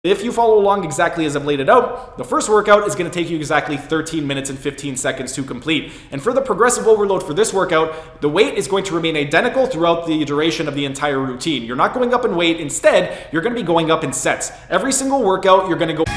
If you follow along exactly as I've laid it out, the first workout is going to take you exactly 13 minutes and 15 seconds to complete. And for the progressive overload for this workout, the weight is going to remain identical throughout the duration of the entire routine. You're not going up in weight. Instead, you're going to be going up in sets. Every single workout, you're going to go...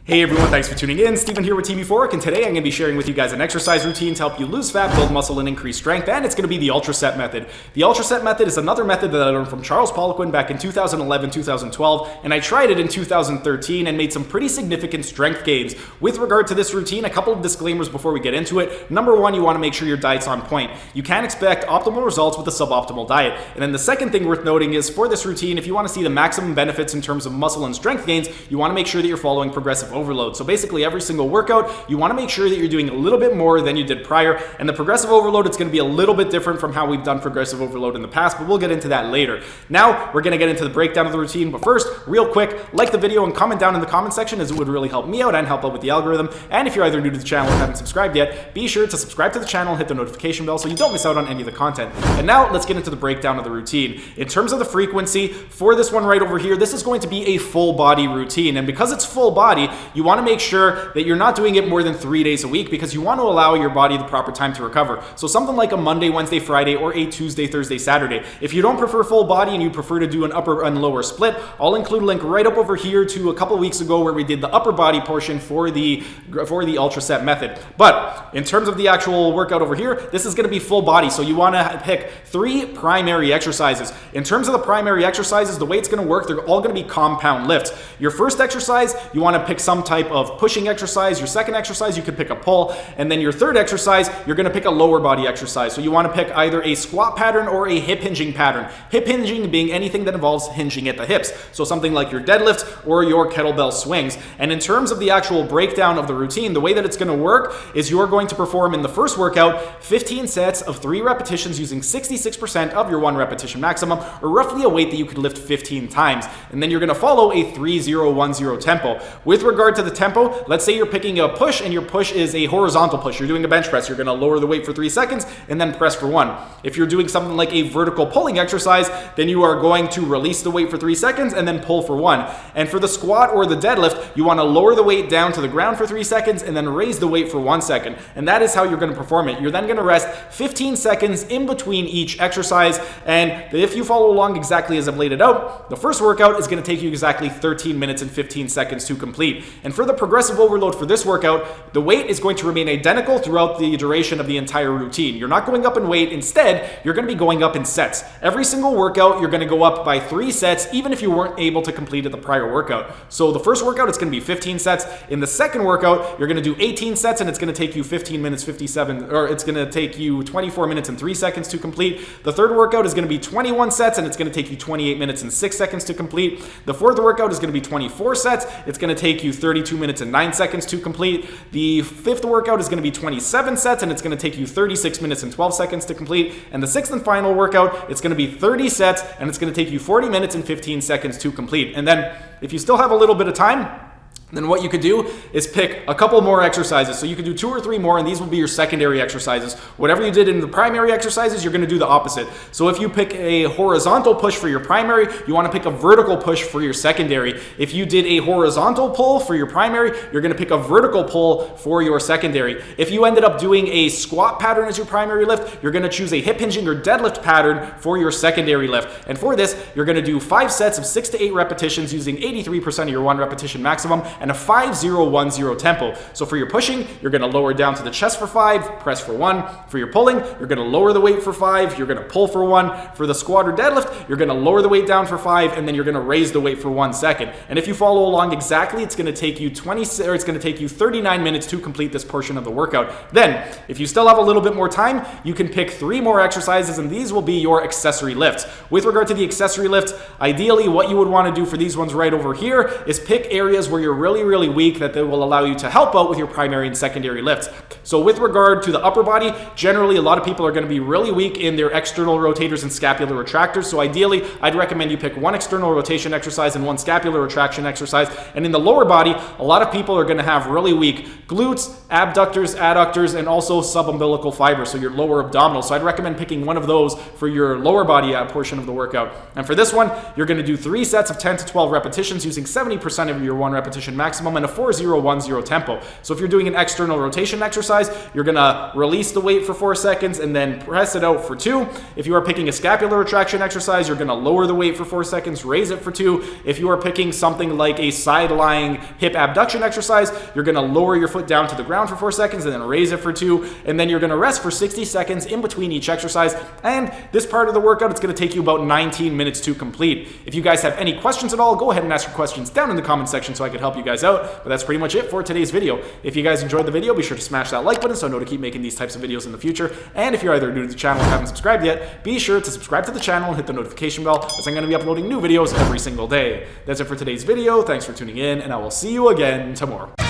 Hey everyone, thanks for tuning in. Steven here with Team Euphoric, and today I'm going to be sharing with you guys an exercise routine to help you lose fat, build muscle, and increase strength, and it's going to be the ultra set method. The ultra set method is another method that I learned from Chares Poliquin back in 2011, 2012, and I tried it in 2013 and made some pretty significant strength gains. With regard to this routine, a couple of disclaimers before we get into it. Number one, you want to make sure your diet's on point. You can't expect optimal results with a suboptimal diet. And then the second thing worth noting is for this routine, if you want to see the maximum benefits in terms of muscle and strength gains, you want to make sure that you're following progressive overload. So basically every single workout, you want to make sure that you're doing a little bit more than you did prior. And the progressive overload, it's going to be a little bit different from how we've done progressive overload in the past, but we'll get into that later. Now, we're going to get into the breakdown of the routine. But first, real quick, like the video and comment down in the comment section, as it would really help me out and help out with the algorithm. And if you're either new to the channel or haven't subscribed yet, be sure to subscribe to the channel and hit the notification bell so you don't miss out on any of the content. And now, let's get into the breakdown of the routine. In terms of the frequency, for this one right over here, this is going to be a full body routine. And because it's full body, you want to make sure that you're not doing it more than 3 days a week because you want to allow your body the proper time to recover. So something like a Monday, Wednesday, Friday, or a Tuesday, Thursday, Saturday. If you don't prefer full body and you prefer to do an upper and lower split, I'll include a link right up over here to a couple of weeks ago where we did the upper body portion for the ultra set method. But in terms of the actual workout over here, this is going to be full body. So you want to pick 3 primary exercises. In terms of the primary exercises, the way it's going to work, they're all going to be compound lifts. Your first exercise, you want to pick some type of pushing exercise. Your second exercise, you could pick a pull. And then your third exercise, you're going to pick a lower body exercise. So you want to pick either a squat pattern or a hip hinging pattern. Hip hinging being anything that involves hinging at the hips. So something like your deadlifts or your kettlebell swings. And in terms of the actual breakdown of the routine, the way that it's going to work is you're going to perform in the first workout 15 sets of 3 repetitions using 66% of your 1 repetition maximum, or roughly a weight that you could lift 15 times. And then you're going to follow a 3-0-1-0 tempo. With regard to the tempo, let's say you're picking a push and your push is a horizontal push. You're doing a bench press. You're going to lower the weight for 3 seconds and then press for 1. If you're doing something like a vertical pulling exercise, then you are going to release the weight for 3 seconds and then pull for 1. And for the squat or the deadlift, you want to lower the weight down to the ground for 3 seconds and then raise the weight for 1 second. And that is how you're going to perform it. You're then going to rest 15 seconds in between each exercise. And if you follow along exactly as I've laid it out, the first workout is going to take you exactly 13 minutes and 15 seconds to complete. And for the progressive overload for this workout, the weight is going to remain identical throughout the duration of the entire routine. You're not going up in weight. Instead, you're going to be going up in sets. Every single workout, you're going to go up by 3 sets, even if you weren't able to complete it the prior workout. So the first workout, it's going to be 15 sets. In the second workout, you're going to do 18 sets, and it's going to take you 15 minutes, 57, or it's going to take you 24 minutes and 3 seconds to complete. The third workout is going to be 21 sets, and it's going to take you 28 minutes and 6 seconds to complete. The fourth workout is going to be 24 sets. It's going to take you 32 minutes and 9 seconds to complete. The fifth workout is going to be 27 sets, and it's going to take you 36 minutes and 12 seconds to complete. And the sixth and final workout, it's going to be 30 sets, and it's going to take you 40 minutes and 15 seconds to complete. And then if you still have a little bit of time, then what you could do is pick a couple more exercises. So you could do 2 or 3 more, and these will be your secondary exercises. Whatever you did in the primary exercises, you're going to do the opposite. So if you pick a horizontal push for your primary, you want to pick a vertical push for your secondary. If you did a horizontal pull for your primary, you're going to pick a vertical pull for your secondary. If you ended up doing a squat pattern as your primary lift, you're going to choose a hip hinging or deadlift pattern for your secondary lift. And for this, you're going to do 5 sets of 6 to 8 repetitions using 83% of your 1 repetition maximum, and a 5-0-1-0 tempo. So for your pushing, you're going to lower down to the chest for 5, press for 1. For your pulling, you're going to lower the weight for 5, you're going to pull for 1. For the squat or deadlift, you're going to lower the weight down for 5, and then you're going to raise the weight for 1 second. And if you follow along exactly, it's going to take you 39 minutes to complete this portion of the workout. Then, if you still have a little bit more time, you can pick 3 more exercises, and these will be your accessory lifts. With regard to the accessory lifts, ideally what you would want to do for these ones right over here is pick areas where you're really weak that they will allow you to help out with your primary and secondary lifts. So with regard to the upper body, generally a lot of people are going to be really weak in their external rotators and scapular retractors. So ideally, I'd recommend you pick 1 external rotation exercise and 1 scapular retraction exercise. And in the lower body, a lot of people are going to have really weak glutes, abductors, adductors, and also subumbilical fibers, so your lower abdominal. So I'd recommend picking one of those for your lower body portion of the workout. And for this one, you're going to do 3 sets of 10 to 12 repetitions using 70% of your 1 repetition maximum and a 4-0-1-0 tempo. So if you're doing an external rotation exercise, you're going to release the weight for 4 seconds and then press it out for 2. If you are picking a scapular retraction exercise, you're going to lower the weight for 4 seconds, raise it for 2. If you are picking something like a side-lying hip abduction exercise, you're going to lower your foot down to the ground for 4 seconds and then raise it for 2. And then you're going to rest for 60 seconds in between each exercise. And this part of the workout, it's going to take you about 19 minutes to complete. If you guys have any questions at all, go ahead and ask your questions down in the comment section so I can help you guys out. But that's pretty much it for today's video. If you guys enjoyed the video, be sure to smash that like button so I know to keep making these types of videos in the future. And if you're either new to the channel or haven't subscribed yet, be sure to subscribe to the channel and hit the notification bell, as I'm going to be uploading new videos every single day. That's it for today's video. Thanks for tuning in, and I will see you again tomorrow.